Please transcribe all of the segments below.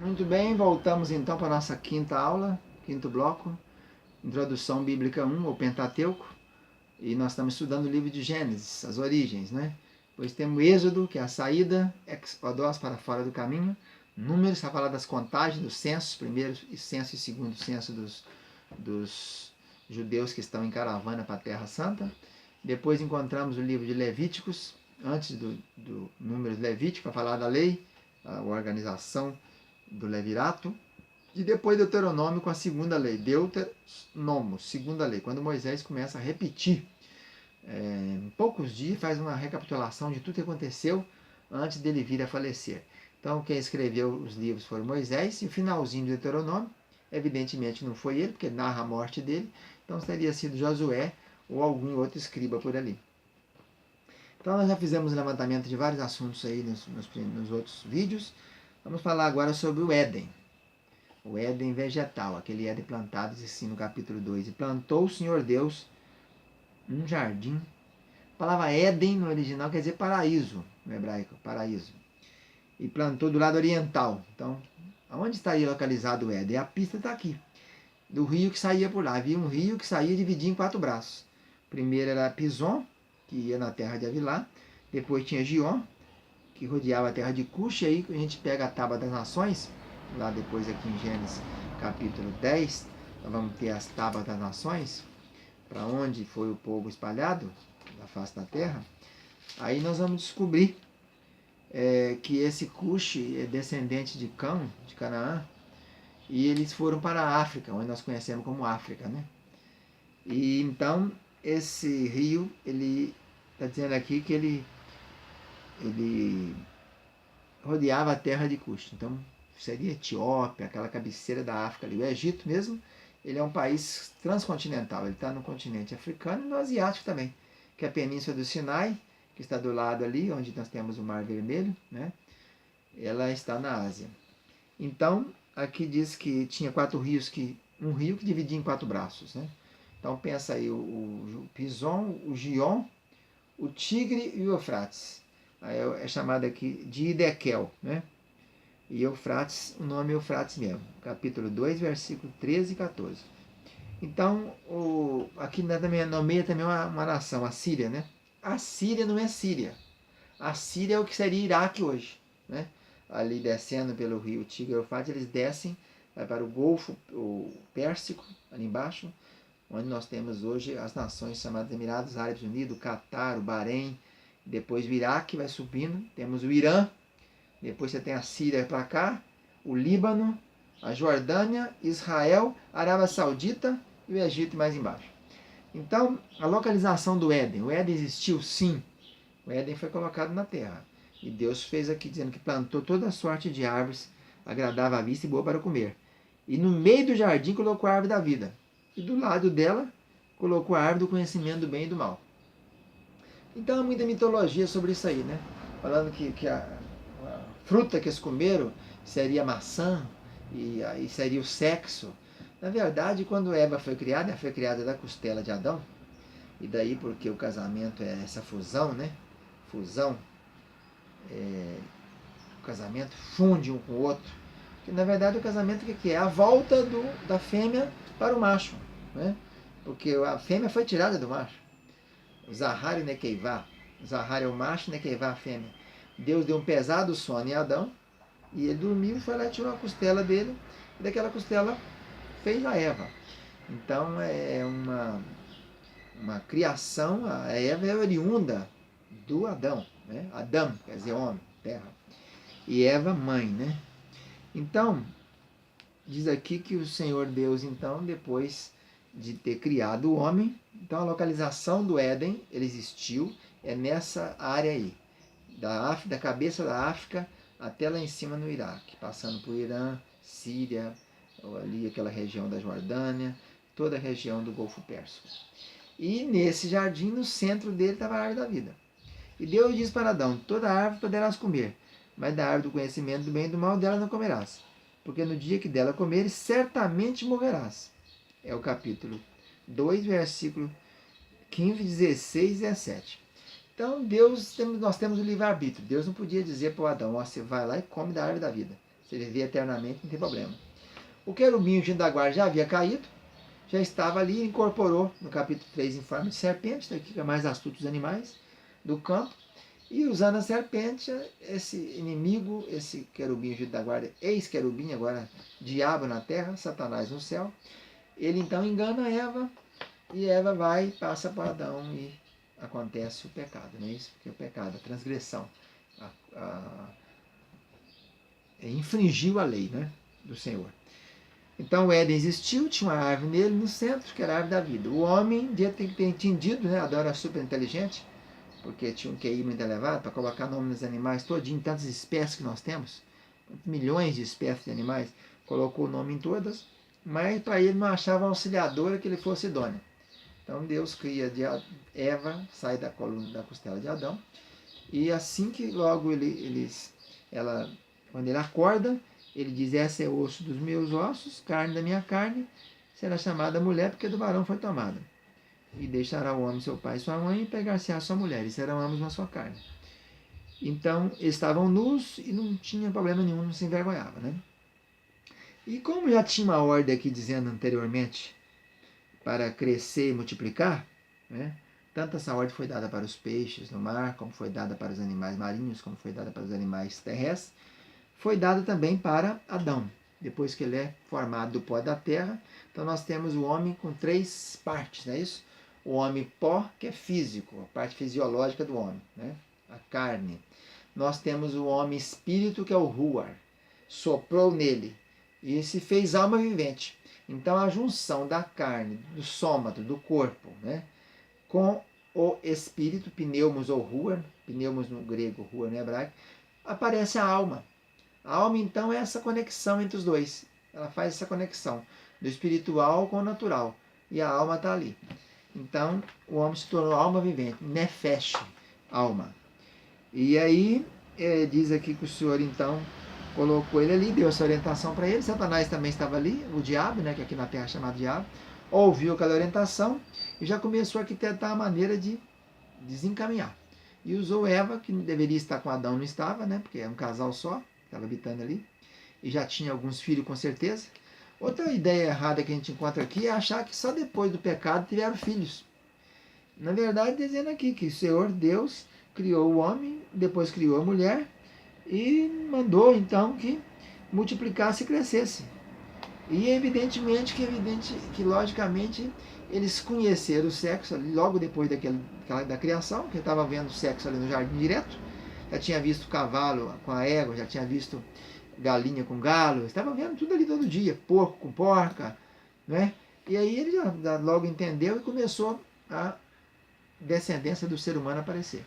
Muito bem, voltamos então para a nossa quinta aula, quinto bloco, Introdução Bíblica 1, ou Pentateuco, e nós estamos estudando o livro de Gênesis, as origens, né? Depois temos o Êxodo, que é a saída, Exodus, para fora do caminho, Números, para falar das contagens, dos censos, primeiro censo e segundo censo dos judeus que estão em caravana para a Terra Santa. Depois encontramos o livro de Levíticos, antes do Números Levítico, para falar da lei, a organização do Levirato, e depois Deuteronômio com a segunda lei, Deuteronomo, segunda lei, quando Moisés começa a repetir, em poucos dias faz uma recapitulação de tudo que aconteceu antes dele vir a falecer. Então quem escreveu os livros foi Moisés, e o finalzinho do Deuteronômio, evidentemente não foi ele, porque narra a morte dele, então teria sido Josué ou algum outro escriba por ali. Então nós já fizemos um levantamento de vários assuntos aí nos outros vídeos. Vamos falar agora sobre o Éden. O Éden vegetal, aquele Éden plantado, diz assim no capítulo 2. E plantou o Senhor Deus um jardim. A palavra Éden no original quer dizer paraíso, no hebraico, paraíso. E plantou do lado oriental. Então, aonde estaria localizado o Éden? A pista está aqui, do rio que saía por lá. Havia um rio que saía e dividia em 4 braços. O primeiro era Pison, que ia na terra de Avilá. Depois tinha Gion, que rodeava a terra de Cush. E aí a gente pega a Tábua das Nações, lá depois aqui em Gênesis capítulo 10, nós vamos ter as Tábuas das Nações, para onde foi o povo espalhado da face da terra. Aí nós vamos descobrir que esse Cush é descendente de Cão, de Canaã, e eles foram para a África, onde nós conhecemos como África, né? E então esse rio, ele está dizendo aqui que ele rodeava a terra de Cush. Então seria Etiópia, aquela cabeceira da África ali. O Egito mesmo, ele é um país transcontinental. Ele está no continente africano e no asiático também, que é a Península do Sinai, que está do lado ali, onde nós temos o Mar Vermelho, né? Ela está na Ásia. Então, aqui diz que tinha 4 rios, um rio que dividia em 4 braços, né? Então pensa aí, o Pison, o Gion, o Tigre e o Eufrates. Aí é chamado aqui de Hidekel, né? E Eufrates, o nome é Eufrates mesmo. Capítulo 2, versículo 13 e 14. Então, aqui nomeia também uma nação, a Síria, né? A Síria não é Síria. A Síria é o que seria Iraque hoje, né? Ali descendo pelo rio Tigre e Eufrates, eles descem, vai para o Golfo o Pérsico, ali embaixo, onde nós temos hoje as nações chamadas Emirados Árabes Unidos, Catar, o Bahrein, depois o Iraque vai subindo, temos o Irã, depois você tem a Síria para cá, o Líbano, a Jordânia, Israel, a Arábia Saudita e o Egito mais embaixo. Então, a localização do Éden. O Éden existiu? Sim. O Éden foi colocado na terra. E Deus fez aqui dizendo que plantou toda a sorte de árvores, agradável à vista e boa para comer. E no meio do jardim colocou a árvore da vida. E do lado dela colocou a árvore do conhecimento do bem e do mal. Então há muita mitologia sobre isso aí, né? Falando que a fruta que eles comeram seria maçã, e aí seria o sexo. Na verdade, quando Eva foi criada da costela de Adão, e daí porque o casamento é essa fusão, né? Fusão, o casamento funde um com o outro. Que na verdade o casamento o que é? A volta da fêmea para o macho, né? Porque a fêmea foi tirada do macho. O Zahar e Nekeivá. O Zahar é o macho, Nekeivá a fêmea. Deus deu um pesado sono em Adão, e ele dormiu e foi lá e tirou a costela dele, e daquela costela fez a Eva. Então é uma criação, a Eva é oriunda do Adão, né? Adão quer dizer homem, terra, e Eva mãe, né? Então diz aqui que o Senhor Deus, então, depois de ter criado o homem, então a localização do Éden, ele existiu, é nessa área aí, da cabeça da África até lá em cima no Iraque, passando por Irã, Síria, ali aquela região da Jordânia, toda a região do Golfo Pérsico. E nesse jardim, no centro dele, estava a árvore da vida. E Deus diz para Adão: toda árvore poderás comer, mas da árvore do conhecimento do bem e do mal dela não comerás, porque no dia que dela comeres, certamente morrerás. É o capítulo 2, versículo 15, 16 e 17. Então, nós temos o livre-arbítrio. Deus não podia dizer para o Adão: você vai lá e come da árvore da vida. Você viver eternamente, não tem problema. O querubim ungido da guarda já havia caído, já estava ali, incorporou no capítulo 3 em forma de serpente, daqui que é mais astuto dos animais do campo, e usando a serpente, esse inimigo, esse querubim ungido da guarda, ex-querubim, agora diabo na terra, Satanás no céu, ele então engana Eva, e Eva vai, passa para Adão e acontece o pecado, não é isso? Porque o pecado, a transgressão, infringiu a lei, né, do Senhor. Então o Éden existiu, tinha uma árvore nele no centro, que era a árvore da vida. O homem devia ter entendido, né, Adão era super inteligente, porque tinha um QI muito elevado, para colocar nome nos animais todinho, tantas espécies que nós temos, milhões de espécies de animais, colocou o nome em todas, mas para ele não achava auxiliadora que ele fosse idôneo. Então Deus cria de Eva, sai da coluna da costela de Adão, e assim que logo quando ele acorda, ele diz: essa é osso dos meus ossos, carne da minha carne, será chamada mulher, porque do varão foi tomada. E deixará o homem seu pai e sua mãe, e pegar-se-á sua mulher, e serão ambos na sua carne. Então, eles estavam nus e não tinha problema nenhum, não se envergonhava, né? E como já tinha uma ordem aqui dizendo anteriormente, para crescer e multiplicar, né? Tanto essa ordem foi dada para os peixes no mar, como foi dada para os animais marinhos, como foi dada para os animais terrestres, foi dada também para Adão, depois que ele é formado do pó da terra. Então nós temos o homem com 3 partes, não é isso? O homem pó, que é físico, a parte fisiológica do homem, né? A carne. Nós temos o homem espírito, que é o ruar, soprou nele e se fez alma vivente. Então a junção da carne, do sômato, do corpo, né, com o espírito, pneumos ou ruar, pneumos no grego, ruar no hebraico, aparece a alma. A alma então é essa conexão entre os dois. Ela faz essa conexão do espiritual com o natural. E a alma está ali. Então o homem se tornou alma vivente, nefesh, alma. E aí diz aqui que o Senhor então colocou ele ali, deu essa orientação para ele. Satanás também estava ali, o diabo, né, que aqui na terra é chamado diabo, ouviu aquela orientação e já começou a arquitetar a maneira de desencaminhar. E usou Eva, que deveria estar com Adão, não estava, né, porque é um casal só, estava habitando ali, e já tinha alguns filhos com certeza. Outra ideia errada que a gente encontra aqui é achar que só depois do pecado tiveram filhos. Na verdade, dizendo aqui que o Senhor Deus criou o homem, depois criou a mulher, e mandou então que multiplicasse e crescesse. E evidentemente que logicamente eles conheceram o sexo ali, logo depois da criação, que estava vendo o sexo ali no jardim direto, já tinha visto cavalo com a égua, já tinha visto galinha com galo, estava vendo tudo ali todo dia, porco com porca, né? E aí ele já logo entendeu e começou a descendência do ser humano a aparecer.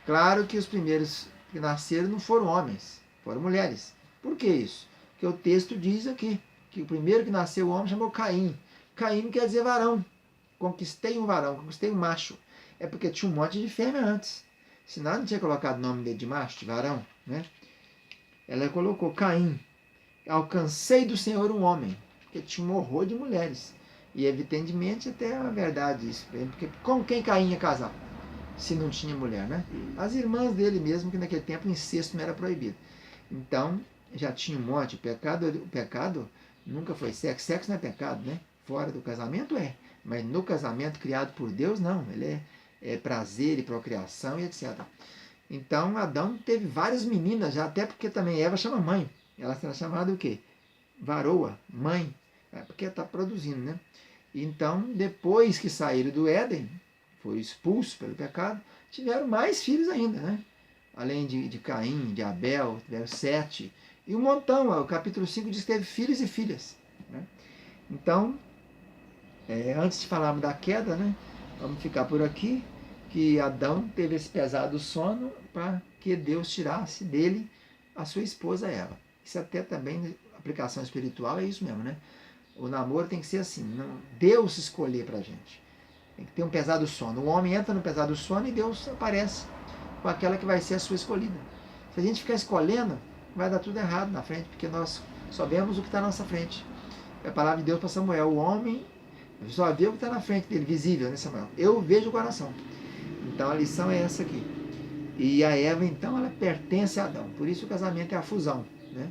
Claro que os primeiros que nasceram não foram homens, foram mulheres. Por que isso? Porque o texto diz aqui que o primeiro que nasceu, o homem, chamou Caim. Caim quer dizer varão. Conquistei um varão, conquistei um macho. É porque tinha um monte de fêmea antes. Senão não tinha colocado o nome dele de macho, de varão, né? Ela colocou Caim. Alcancei do Senhor um homem. Porque tinha um horror de mulheres. E evidentemente até é verdade isso. Porque com quem Caim ia casar? Se não tinha mulher, né? As irmãs dele mesmo, que naquele tempo o incesto não era proibido. Então, já tinha um monte. O pecado nunca foi sexo. Sexo não é pecado, né? Fora do casamento é. Mas no casamento criado por Deus, não. Ele é prazer e procriação e etc. Então, Adão teve várias meninas já, até porque também Eva chama mãe. Ela será chamada o quê? Varoa, mãe. É porque está produzindo, né? Então, depois que saíram do Éden, foram expulsos pelo pecado, tiveram mais filhos ainda, né? Além de Caim, de Abel, tiveram 7. E um montão, o capítulo 5 diz que teve filhos e filhas, né? Então, antes de falarmos da queda, né, vamos ficar por aqui, que Adão teve esse pesado sono para que Deus tirasse dele a sua esposa Eva. Isso até também, aplicação espiritual, é isso mesmo, né? O namoro tem que ser assim, não, Deus escolher para a gente. Tem que ter um pesado sono. O homem entra no pesado sono e Deus aparece com aquela que vai ser a sua escolhida. Se a gente ficar escolhendo, vai dar tudo errado na frente, porque nós só vemos o que está na nossa frente. É a palavra de Deus para Samuel. O homem só vê o que está na frente dele, visível, né, Samuel? Eu vejo o coração. Então a lição é essa aqui. E a Eva, então, ela pertence a Adão. Por isso o casamento é a fusão, né?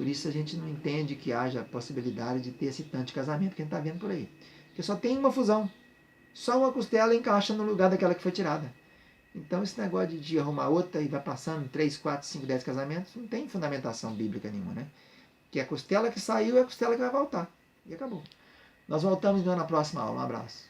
Por isso a gente não entende que haja a possibilidade de ter esse tanto de casamento que a gente está vendo por aí. Porque só tem uma fusão. Só uma costela encaixa no lugar daquela que foi tirada. Então esse negócio de arrumar outra e vai passando 3, 4, 5, 10 casamentos, não tem fundamentação bíblica nenhuma, né? Que a costela que saiu é a costela que vai voltar. E acabou. Nós voltamos então na próxima aula. Um abraço.